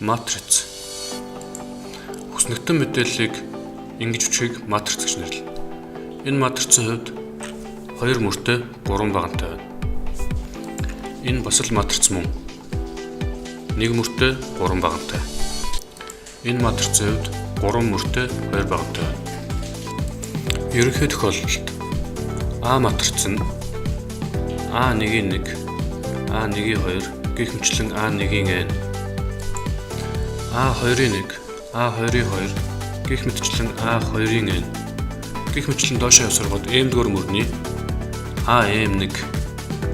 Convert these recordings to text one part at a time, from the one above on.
Матриц. Хүснэгтэн мэдээллийг ингэж бичгийг матриц гэж нэрлэв. Энэ матрицын хувьд 2 мөртэй 3 багантай байна. Энэ бас л матриц мөн. 1 мөртэй 3 багантай. Энэ матрицын хувьд 3 мөртэй 2 багантай байна. Ерөнхий тохиолдолд А матриц нь А1-ийн 1, А1-ийн 2 гэх мэтлэн А1-ийн n, А2-ийн 1, А2-ийн 2 гэх мэтчлэн А2-ийн n гэх мэтлэн доошоо явсаргууд m-р мөрний AM1,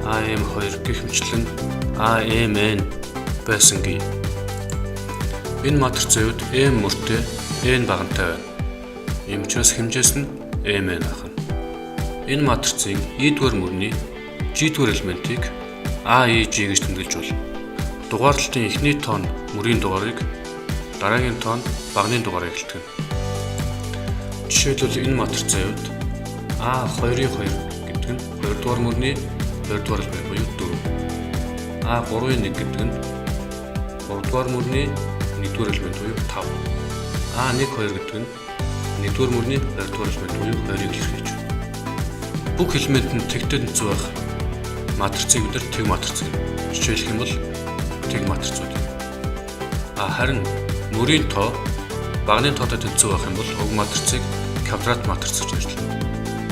AM2 гэх мэтлэн AMn байсан гээ. Энэ матрицын хувьд m мөртэй n багантай байна. Ийм учраас хэмжээс нь mn ахна. Энэ матрицын e-р мөрний g-р элементийг AEG гэж тэмдэглэж болно. Дугаарлалтын эхний тоон мөрийн дугаарыг, дараагийн тоон багны дугаарыг хэлдэг. Жишээлбэл энэ матрицын хувьд A2-ийн 2 гэдэг нь 2-р мөрний 2-р элемент буюу 4. A3-ийн 1 гэдэг нь 3-р мөрний 1-р элемент буюу 5. A1-2 гэдэг нь 1-р мөрний 2-р элемент буюу 2-ыг илэрхийлж байна. Бүх элемент нь тэгтэй тэнцүү байх матрицыг бид тэг матриц гэнэ. Жишээлх юм бол тэг матрицууд. Харин мөрийн тоо багны тоотой тэнцүү байх юм бол уг матрицыг квадрат матриц гэж нэрлэдэг.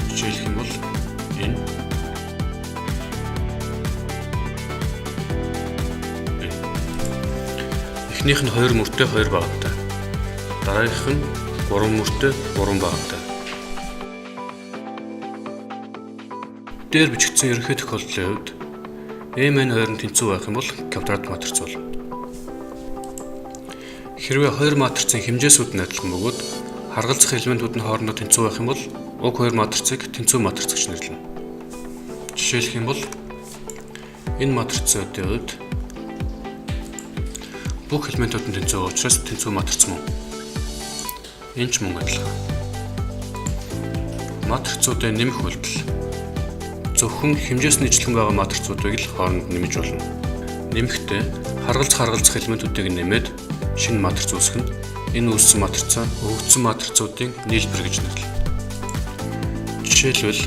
Жишээлх юм бол энэ эхнийх нь 2 мөртэй 2 багантай. Дараагийнх нь 3 мөртэй 3 багантай. Дээр бичигдсэн ерөнхий тохиолдлын хувьд mn2 нь тэнцүү байх юм бол квадрат матриц болно. Хэрвээ 2 матрицын хэмжээсүүд нь адилхан бөгөөд харгалзах элементүүд нь хоорондоо тэнцүү байх юм бол уг 2 матрицыг тэнцүү матриц гэж нэрлэнэ. Жишээлх юм бол энэ матрицын хувьд бүх элементүүд нь тэнцүү учраас тэнцүү матриц мөн. Энэ ч мөн адилхан. Матрицуудын нэмэх үйлдэл зөвхөн хэмжээс нийтлэн байгаа матрицуудыг л хооронд нэмж болно. Нэмэхдээ харгалзах элементүүдийг нэмээд шинэ матриц үүсгэх нь энэ үүссэн матрицаа өгөгдсөн матрицуудын нийлбэр гэж нэрлэнэ. Жишээлбэл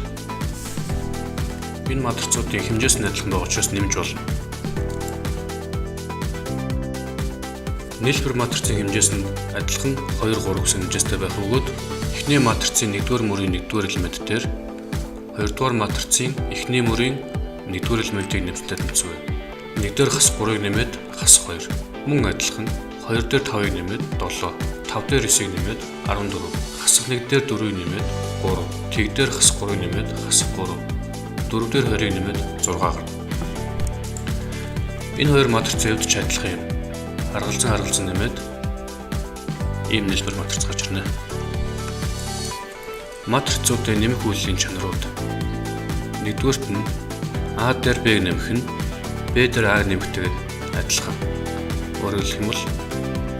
энэ матрицуудын хэмжээс нь адилхан байгаа учраас нэмж болно. Нийлбэр матрицын хэмжээс нь адилхан 2, 3 гэсэн хэмжээтэй байх бөгөөд эхний матрицын 1-р мөрийн 1-р элемент дээр 2-р матрицын эхний мөрийн 1-р элементийг нэмсэнтэй тэнцүү байна. 1-р хас 3-ыг нэмээд хас 2. Мөн адилхан 2 дээр 5-ыг нэмээд 7, 5 дээр 9-ыг нэмээд 14, хасах 1 дээр 4-ыг нэмээд 3, тэг дээр хас 3-ыг нэмээд хасах 3, 4 дээр 20-ыг нэмээд 6 гарна. Энэ хоёр матрицын хувьд ч адилхан юм. Харгалзан нэмээд ийм нийлбэр матриц гарч ирнэ. Матрицуудын нэмэх үйллийн чанарууд. Нэгдүгээрт нь А дээр Б-г нэмэх нь Б дээр А-г нэмэхтэйгээр адилхан. Өөрөөр хэлэх юм бол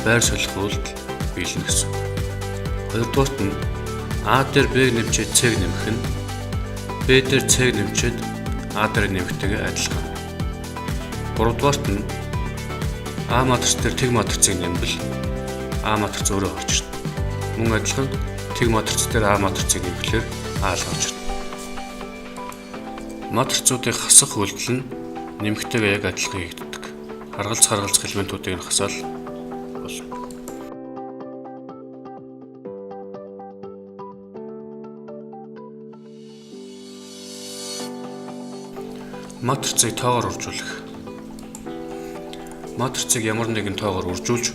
байр солих үйлдэл биелнэ гэсэн. Хоёрдугаарт нь А дээр Б-г нэмчээд С-г нэмэх нь Б дээр С-г нэмчээд А дээр нэмэхтэйгээр адилхан. Гуравдугаарт нь А матриц дээр тэг матрицыг нэмбэл А матриц өөрөө орж ирнэ. Мөн адилхан тэг матриц дээр А матрицыг нэмэхлээр А л орж ирнэ. Матрицуудыг хасах үйлдэл нь нэмэхтэйгээ яг адилхан хийгддэг. Харгалзах элементүүдийг нь хасаал болно. Матрицыг тоогоор үржүүлэх. Матрицыг ямар нэгэн тоогоор үржүүлж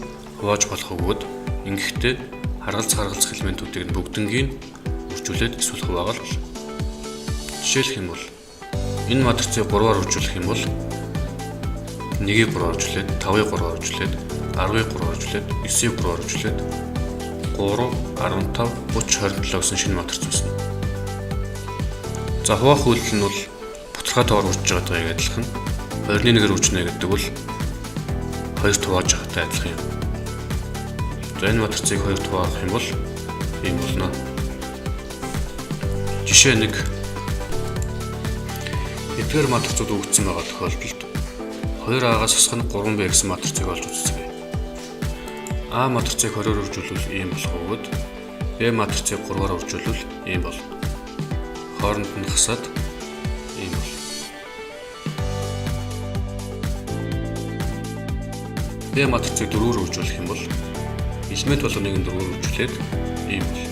хувааж болох бөгөөд ингэхдээ харгалзах элементүүдийг нь бүгднийг үржүүлээд эсвэл хуваагаад болно. Жишээлх юм бол энэ матрицыг 3-аар үржүүлэх юм бол 1-ийг 3-аар үржүүлээд 5-ыг 3-аар үржүүлээд 10-ыг 3-аар үржүүлээд 9-ийг 3-аар үржүүлээд 3, 15, 30, 27 гэсэн шинэ матриц үүснэ. За хуваах үйлдэл нь бол бутархай тоогоор үржиж байгаатай адилхан. 2-ны 1-ээр үржинэ гэдэг бол 2 хувааж байгаатай адилхан юм. За энэ матрицыг 2 хуваах юм бол ийм болно. Жишээ 1. Эдгээр матрицууд өгөгдсөн байгаа тохиолдолд 2А-гаас хасах нь 3B гэсэн матрицыг олж үзье. А матрицыг 20-оор үржүүлвэл ийм болох бөгөөд Б матрицыг 3-аар үржүүлвэл ийм бол. Хооронд нь хасаад ийм бол. Б матрицыг 4-оор үржүүлэх юм бол элемент болгоныг 4-оор үржүүлээд ийм бол.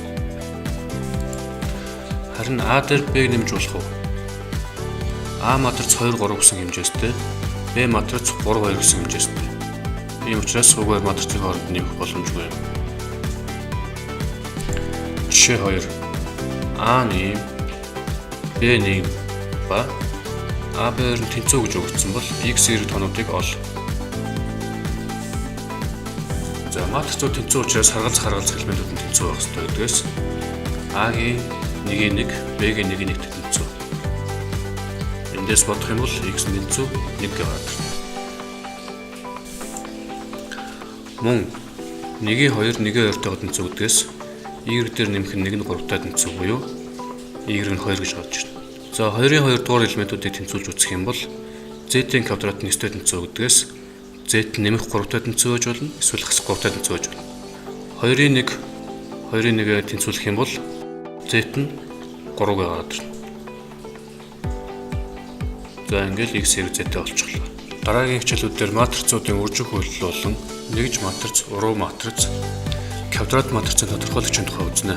Харин А дээр Б-г нэмж болох уу? А матриц 2 3 гэсэн хэмжээстэй, Б матриц 3 2 гэсэн хэмжээстэй. Ийм учраас угаар матрицын хооронд нэмэх боломжгүй юм. Жишээ 2. А нэм, Б нэм ба А Б-ээр нь тэнцүү гэж өгөгдсөн бол X, Y тоонуудыг ол. За матрицууд тэнцүү учраас харгалзах элементүүд нь тэнцүү байх ёстой гэдгээс А-гийн 1-1, Б-гийн 1-1 тэнцүү. Эндээс бодох юм бол X тэнцүү 1 гараад ирнэ. Мөн 1-2, 1-2 тойгоо тэнцүү гэдгээс Y дээр нэмэх нь 1-3 таа тэнцүү буюу Y нь 2 гэж гарч ирнэ. За 2-ын 2 дугаар элементүүдийг тэнцүүлж үзэх юм бол Z-ийн квадрат нь 9 таа тэнцүү гэдгээс Z нэмэх 3 таа тэнцүү байж болно, эсвэл хасах 3 таа тэнцүү байж болно. 2-ын 1 тэнцүүлэх юм бол Z нь 3-г гараад ирнэ. За ингээл X, Y, Z болчихлоо. Дараагийн хичээлүүдээр матрицуудын үржих үйлдэл болон нэгж матриц, уруу матриц, квадрат матрицын тодорхойлогчийн тухай үзнэ.